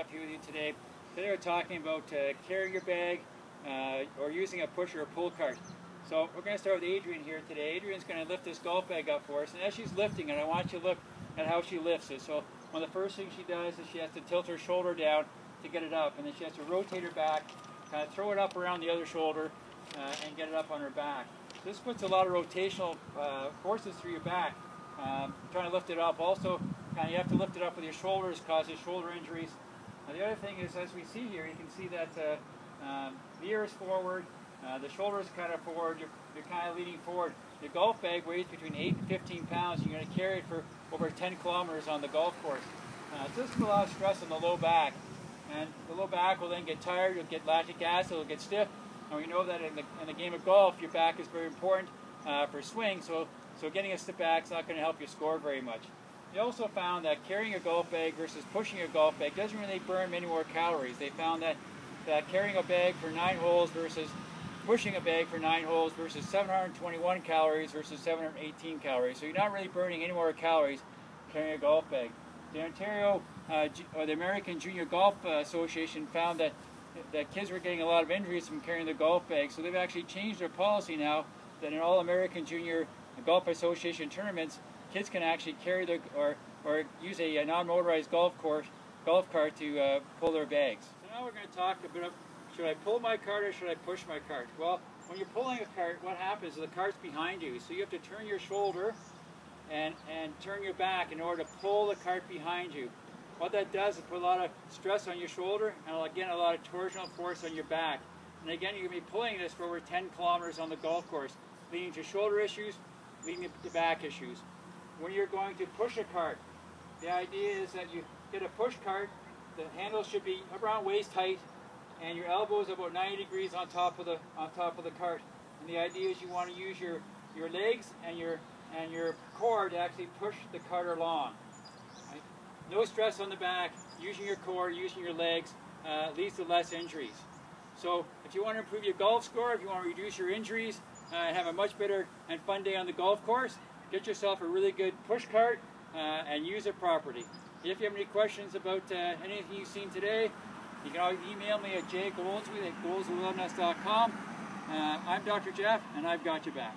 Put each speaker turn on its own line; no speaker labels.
Jeff here with you today. Today we're talking about carrying your bag or using a push or a pull cart. So we're going to start with Adrienne here today. Adrienne's going to lift this golf bag up for us, and as she's lifting it, I want you to look at how she lifts it. So one of the first things she does is she has to tilt her shoulder down to get it up, and then she has to rotate her back, kind of throw it up around the other shoulder, and get it up on her back. So this puts a lot of rotational forces through your back, trying to lift it up. Also, you have to lift it up with your shoulders, causes shoulder injuries. The other thing is, as we see here, you can see that the ear is forward, the shoulder is kind of forward, you're kind of leaning forward. The golf bag weighs between 8 and 15 pounds. You're going to carry it for over 10 kilometers on the golf course. So this puts a lot of stress on the low back. And the low back will then get tired, you'll get lactic acid, it'll get stiff. And we know that in the game of golf, your back is very important for swing, so getting a stiff back is not going to help you score very much. They also found that carrying a golf bag versus pushing a golf bag doesn't really burn many more calories. They found that carrying a bag for 9 holes versus pushing a bag for 9 holes versus 721 calories versus 718 calories. So you're not really burning any more calories carrying a golf bag. The Ontario or the American Junior Golf Association found that kids were getting a lot of injuries from carrying the golf bag. So they've actually changed their policy now that in all American Junior Golf Association tournaments, kids can actually carry or use a non-motorized golf cart to pull their bags. So now we're going to talk a bit about, should I pull my cart or should I push my cart? Well, when you're pulling a cart, what happens is the cart's behind you, so you have to turn your shoulder and turn your back in order to pull the cart behind you. What that does is put a lot of stress on your shoulder and again a lot of torsional force on your back. And again, you're going to be pulling this for over 10 kilometers on the golf course, leading to shoulder issues, leading to back issues. When you're going to push a cart, the idea is that you get a push cart, the handle should be around waist height, and your elbow is about 90 degrees on top of the cart. And the idea is you want to use your legs and your core to actually push the cart along. Right? No stress on the back, using your core, using your legs leads to less injuries. So if you want to improve your golf score, if you want to reduce your injuries, and have a much better and fun day on the golf course, get yourself a really good push cart and use it properly. If you have any questions about anything you've seen today, you can always email me at jgoldsworth@goldswithwellness.com. I'm Dr. Jeff, and I've got your back.